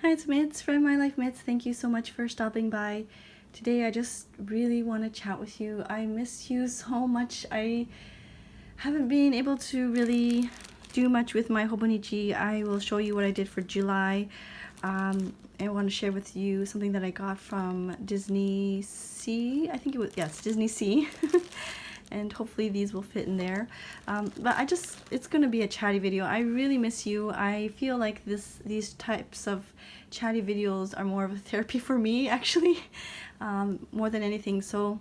Hi, it's Mids from My Life Mids. Thank you so much for stopping by. Today I just really want to chat with you. I miss you so much. I haven't been able to really do much with my Hobonichi. I will show you what I did for July. I want to share with you something that I got from Disney Sea. I think it was, yes, Disney Sea. And hopefully these will fit in there. But it's gonna be a chatty video. I really miss you. I feel like these types of chatty videos are more of a therapy for me, actually, more than anything. So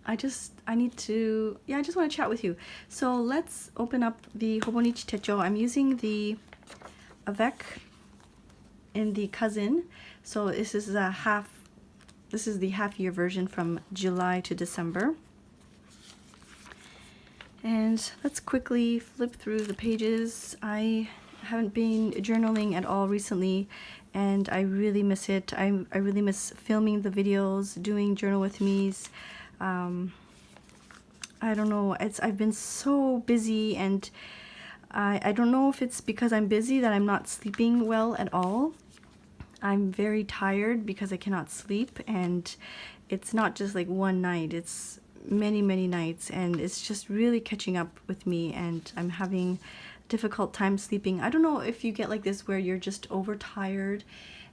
I just want to chat with you. So let's open up the Hobonichi Techo. I'm using the Avec in the Cousin. So this is the half year version from July to December. And let's quickly flip through the pages. I haven't been journaling at all recently, and I really miss it. I really miss filming the videos, doing journal with me's. I don't know, I've been so busy, and I don't know if it's because I'm busy that I'm not sleeping well at all. I'm very tired because I cannot sleep, and it's not just like one night, it's many nights, and it's just really catching up with me, and I'm having difficult time sleeping. I don't know if you get like this where you're just overtired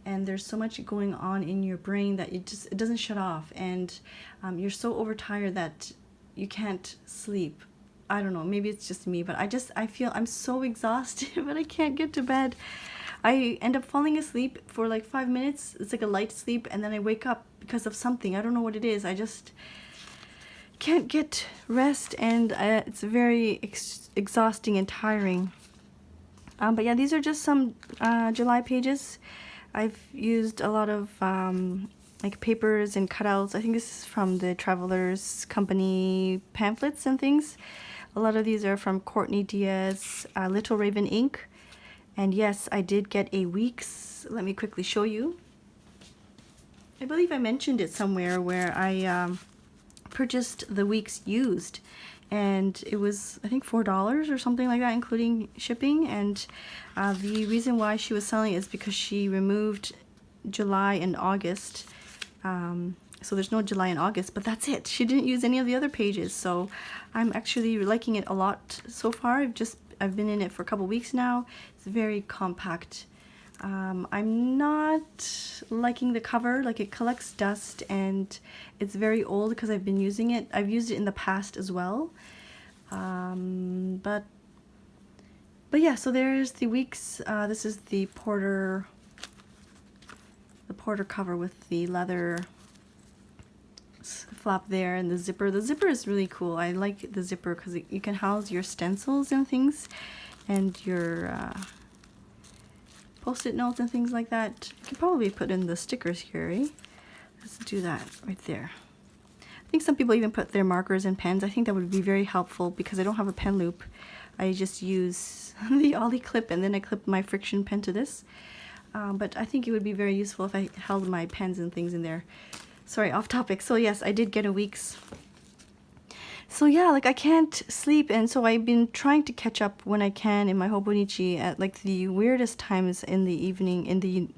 and there's so much going on in your brain that it doesn't shut off, and you're so overtired that you can't sleep. I don't know, maybe it's just me, but I feel I'm so exhausted but I can't get to bed. I end up falling asleep for like 5 minutes. It's like a light sleep, and then I wake up because of something. I don't know what it is. I just can't get rest, and it's very exhausting and tiring. But yeah, these are just some July pages. I've used a lot of like papers and cutouts. I think this is from the Travelers Company pamphlets and things. A lot of these are from Courtney Diaz, Little Raven ink. And yes, I did get a week's. Let me quickly show you. I believe I mentioned it somewhere where I purchased the week's used, and it was I think $4 or something like that, including shipping. And the reason why she was selling it is because she removed July and August, so there's no July and August, but that's it. She didn't use any of the other pages, so I'm actually liking it a lot so far. I've been in it for a couple weeks now. It's very compact. I'm not liking the cover, like it collects dust, and it's very old because I've been using it. I've used it in the past as well. But yeah, so there's the weeks. This is the Porter cover with the leather flap there, and the zipper. The zipper is really cool. I like the zipper because you can house your stencils and things, and your Post-it notes and things like that. You can probably put in the stickers here, eh? Let's do that right there. I think some people even put their markers and pens. I think that would be very helpful because I don't have a pen loop. I just use the Ollie clip, and then I clip my friction pen to this. But I think it would be very useful if I held my pens and things in there. Sorry, off topic. So yes, I did get a week's. So yeah, like I can't sleep, and so I've been trying to catch up when I can in my Hobonichi at like the weirdest times in the evening, in the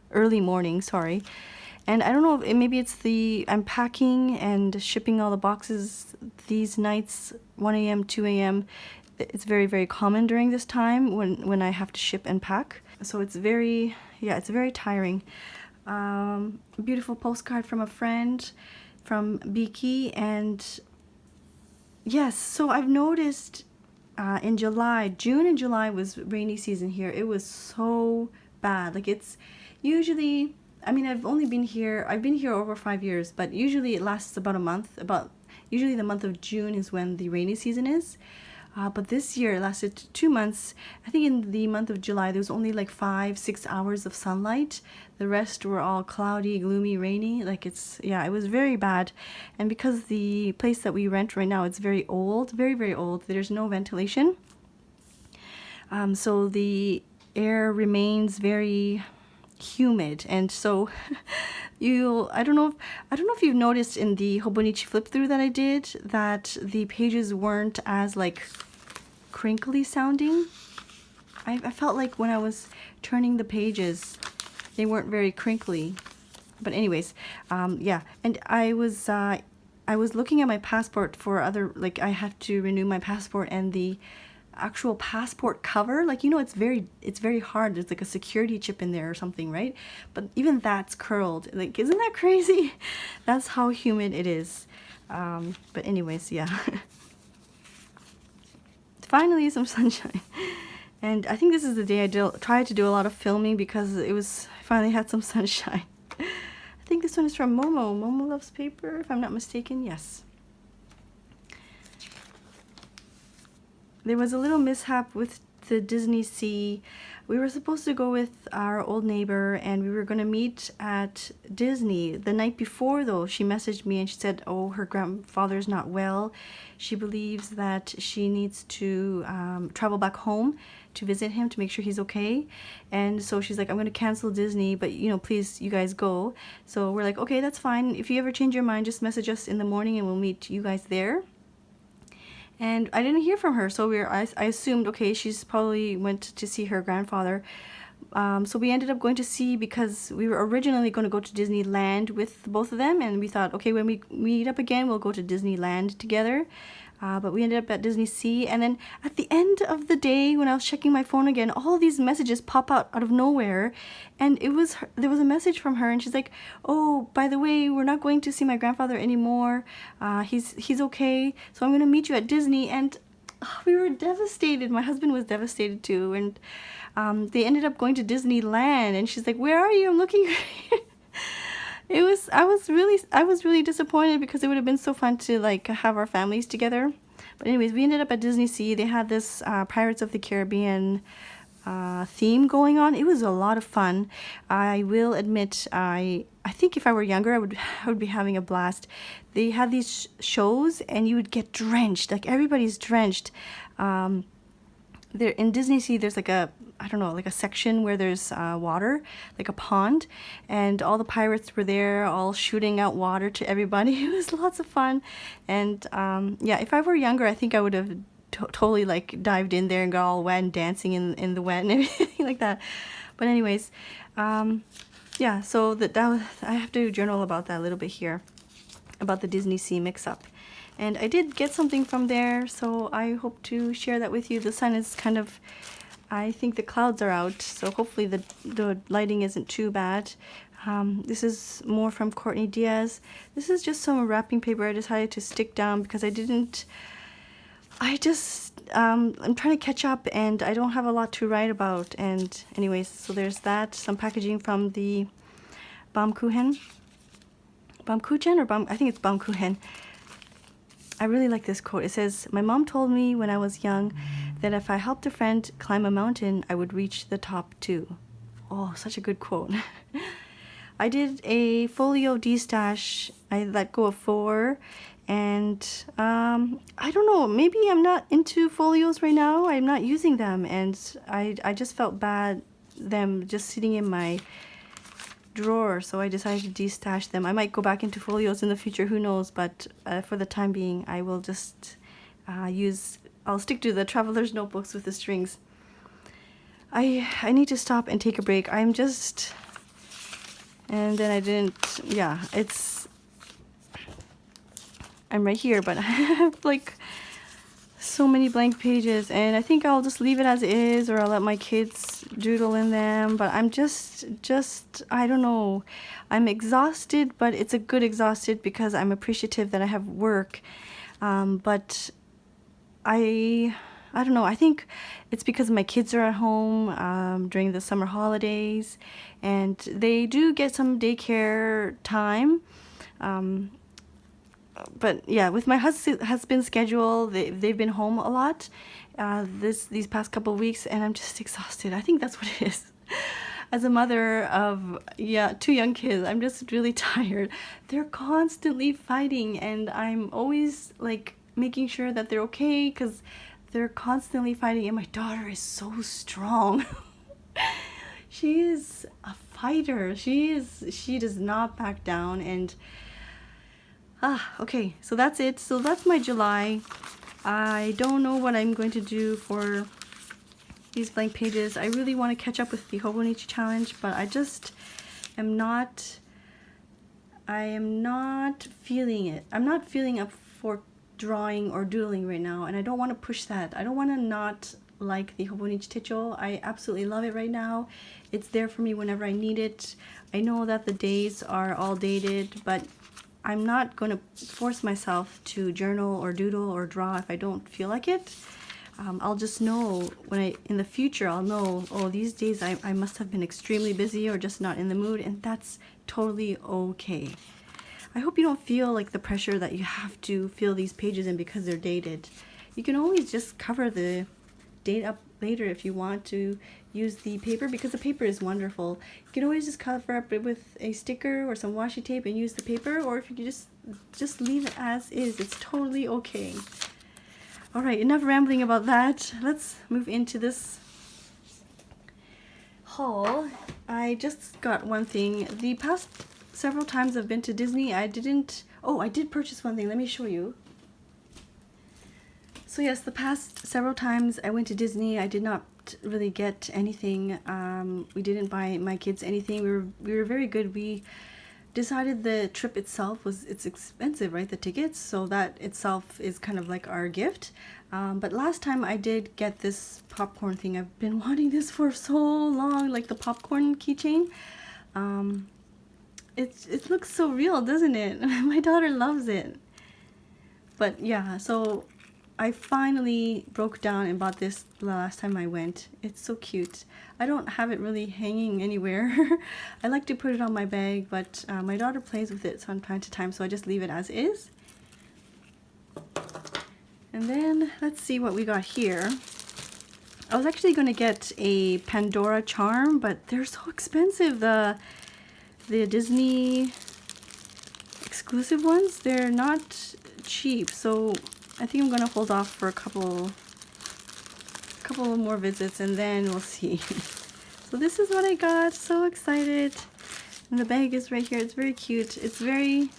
early morning, sorry. And I don't know, maybe it's I'm packing and shipping all the boxes these nights, 1 a.m., 2 a.m. It's very common during this time when I have to ship and pack. So it's very tiring. Beautiful postcard from a friend from Biki, and yes, so I've noticed in July, June and July was rainy season here. It was so bad. Like it's usually, I mean, I've been here over 5 years, but usually it lasts about a month. Usually the month of June is when the rainy season is. But this year it lasted 2 months. I think in the month of July there was only like 5-6 hours of sunlight. The rest were all cloudy, gloomy, rainy. Like it was very bad. And because the place that we rent right now, it's very old, very old. There's no ventilation. So the air remains very humid, and so I don't know if you've noticed in the Hobonichi flip through that I did that the pages weren't as like crinkly sounding. I felt like when I was turning the pages they weren't very crinkly. But anyways, yeah, and I was looking at my passport for other, like I have to renew my passport, and the actual passport cover, like, you know, it's very hard. There's like a security chip in there or something, right? But even that's curled. Like, isn't that crazy? That's how humid it is. But anyways, yeah. Finally some sunshine. And I think this is the day I tried to do a lot of filming because I finally had some sunshine. I think this one is from Momo. Momo Loves Paper, if I'm not mistaken. Yes. There was a little mishap with the Disney Sea. We were supposed to go with our old neighbor, and we were going to meet at Disney. The night before, though, she messaged me and she said, oh, her grandfather's not well. She believes that she needs to travel back home to visit him to make sure he's okay. And so she's like, I'm going to cancel Disney, but, you know, please, you guys go. So we're like, okay, that's fine. If you ever change your mind, just message us in the morning and we'll meet you guys there. And I didn't hear from her, so I assumed, okay, she's probably went to see her grandfather. So we ended up going to see, because we were originally going to go to Disneyland with both of them, and we thought, okay, when we meet up again, we'll go to Disneyland together. But we ended up at Disney Sea, and then at the end of the day, when I was checking my phone again, all these messages pop out of nowhere, and there was a message from her, and she's like, oh, by the way, we're not going to see my grandfather anymore. He's okay, so I'm going to meet you at Disney. And we were devastated. My husband was devastated too, and they ended up going to Disneyland, and she's like, where are you? I'm looking. I was really disappointed, because it would have been so fun to like have our families together. But anyways, we ended up at Disney Sea. They had this Pirates of the Caribbean theme going on. It was a lot of fun. I will admit, I think if I were younger, I would be having a blast. They had these shows, and you would get drenched. Like, everybody's drenched. There in Disney Sea, there's like a, I don't know, like a section where there's water, like a pond, and all the pirates were there, all shooting out water to everybody. It was lots of fun. And yeah, if I were younger, I think I would have totally like dived in there and got all wet and dancing in the wet and everything like that. But anyways, yeah, so that was, I have to journal about that a little bit here, about the Disney Sea mix-up. And I did get something from there, so I hope to share that with you. The sun is kind of, I think the clouds are out, so hopefully the lighting isn't too bad. This is more from Courtney Diaz. This is just some wrapping paper I decided to stick down because I'm trying to catch up, and I don't have a lot to write about. And anyways, so there's that. Some packaging from the Baumkuchen, or I think it's Baumkuchen. I really like this quote. It says, my mom told me when I was young that if I helped a friend climb a mountain, I would reach the top too. Oh, such a good quote. I did a folio D-stash. I let go of 4. And I don't know, maybe I'm not into folios right now. I'm not using them. And I just felt bad them just sitting in my drawer, so I decided to de-stash them. I might go back into folios in the future, who knows, but for the time being, I will just I'll stick to the traveler's notebooks with the strings. I need to stop and take a break. And then I didn't, yeah, I'm right here, but I have like so many blank pages, and I think I'll just leave it as is, or I'll let my kids doodle in them. But I'm just I don't know, I'm exhausted, but it's a good exhausted because I'm appreciative that I have work. But I don't know, I think it's because my kids are at home during the summer holidays, and they do get some daycare time. But yeah, with my husband's schedule, they've been home a lot these past couple of weeks, and I'm just exhausted. I think that's what it is. As a mother of 2 young kids, I'm just really tired. They're constantly fighting, and I'm always like making sure that they're okay, because they're constantly fighting. And my daughter is so strong. She is a fighter. She does not back down. And okay, so that's it. So that's my July. I don't know what I'm going to do for these blank pages. I really want to catch up with the Hobonichi challenge, but I just am not, I am not feeling it. I'm not feeling up for drawing or doodling right now, and I don't want to push that. I don't want to not like the Hobonichi Techo. I absolutely love it right now. It's there for me whenever I need it. I know that the days are all dated, but I'm not going to force myself to journal or doodle or draw if I don't feel like it. I'll just know when in the future, I'll know, oh, these days I must have been extremely busy or just not in the mood, and that's totally okay. I hope you don't feel like the pressure that you have to fill these pages in because they're dated. You can always just cover the date up later if you want to use the paper, because the paper is wonderful. You can always just cover up it with a sticker or some washi tape and use the paper, or if you just leave it as is, it's totally okay. All right, enough rambling about that. Let's move into this haul. I just got one thing. The past several times I've been to Disney, I did purchase one thing. Let me show you. So yes, the past several times I went to Disney, I did not really get anything. We didn't buy my kids anything. We were very good. We decided the trip itself it's expensive, right? The tickets, so that itself is kind of like our gift. But last time I did get this popcorn thing. I've been wanting this for so long, like the popcorn keychain. It looks so real, doesn't it? My daughter loves it. But yeah, so I finally broke down and bought this the last time I went. It's so cute. I don't have it really hanging anywhere. I like to put it on my bag, but my daughter plays with it from time to time, so I just leave it as is. And then let's see what we got here. I was actually going to get a Pandora charm, but they're so expensive. The Disney exclusive ones, they're not cheap, so I think I'm gonna hold off for a couple more visits and then we'll see. So this is what I got. So excited. And the bag is right here. It's very cute. It's very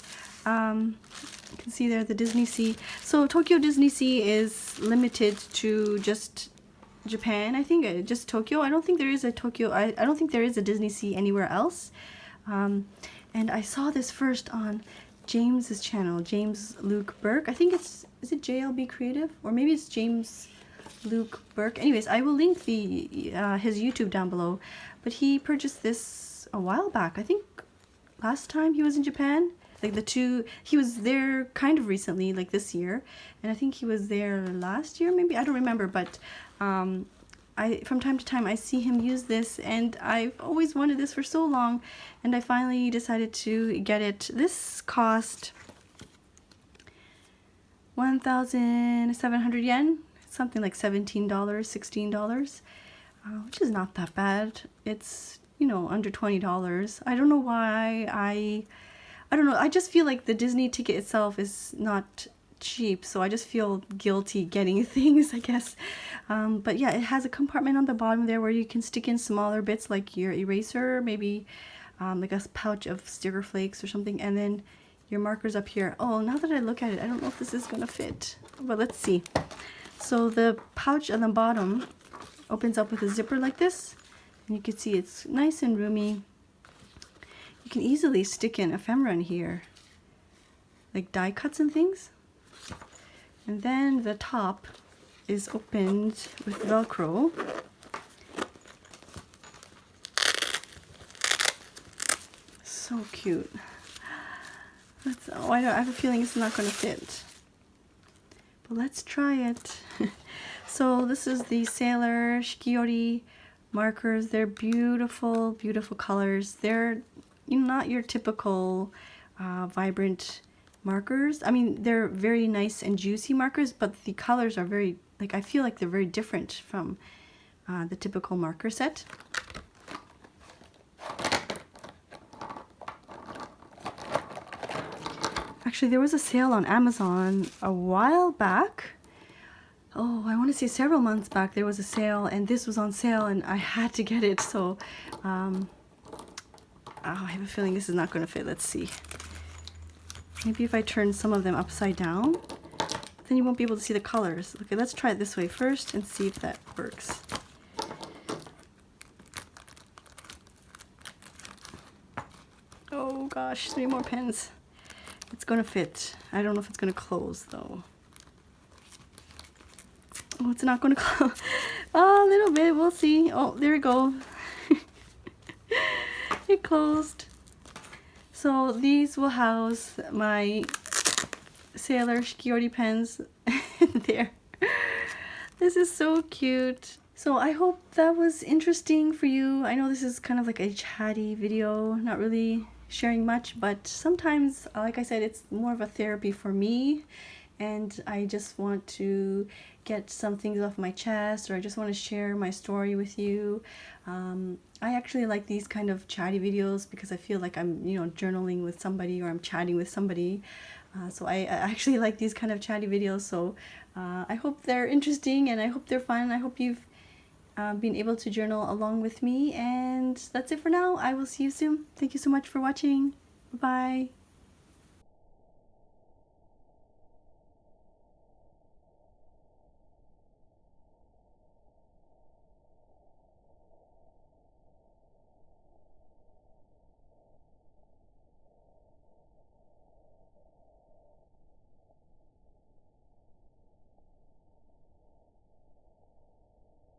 you can see there the Disney Sea. So Tokyo Disney Sea is limited to just Japan, I think, just Tokyo. I don't think there is a Tokyo, I don't think there is a Disney Sea anywhere else. And I saw this first on James's channel, James Luke Burke. I think is it JLB Creative, or maybe it's James Luke Burke. Anyways, I will link his YouTube down below. But he purchased this a while back. I think last time he was in Japan. Like he was there kind of recently, like this year, and I think he was there last year, maybe, I don't remember, but from time to time I see him use this, and I've always wanted this for so long, and I finally decided to get it. This cost 1,700 yen, something like $17, $16, which is not that bad. It's, you know, under $20. I don't know why I don't know, I just feel like the Disney ticket itself is not cheap, so I just feel guilty getting things, I guess. But yeah, it has a compartment on the bottom there where you can stick in smaller bits like your eraser, maybe like a pouch of sticker flakes or something, and then your markers up here. Oh, now that I look at it, I don't know if this is gonna fit, but let's see. So the pouch on the bottom opens up with a zipper like this, and you can see it's nice and roomy. You can easily stick in ephemera in here, like die cuts and things. And then the top is opened with Velcro. So cute. I have a feeling it's not going to fit. But let's try it. So this is the Sailor Shikiori markers. They're beautiful, beautiful colors. They're not your typical vibrant markers. I mean, they're very nice and juicy markers, but the colors are very, like, I feel like they're very different from the typical marker set. Actually, there was a sale on Amazon a while back. Oh, I want to say several months back there was a sale, and this was on sale, and I had to get it. So I have a feeling this is not going to fit. Let's see. Maybe if I turn some of them upside down, then you won't be able to see the colors. Okay, let's try it this way first and see if that works. gosh, 3 more pens. It's gonna fit. I don't know if it's gonna close though. Oh, it's not gonna close. Oh, a little bit, we'll see. Oh, there we go. It closed. So these will house my Sailor Shikiori pens there. This is so cute. So I hope that was interesting for you. I know this is kind of like a chatty video, not really sharing much, but sometimes, like I said, it's more of a therapy for me, and I just want to get some things off my chest, or I just want to share my story with you. I actually like these kind of chatty videos because I feel like I'm, you know, journaling with somebody, or I'm chatting with somebody. So I actually like these kind of chatty videos. So I hope they're interesting, and I hope they're fun. I hope you've been able to journal along with me, and that's it for now. I will see you soon. Thank you so much for watching. Bye-bye.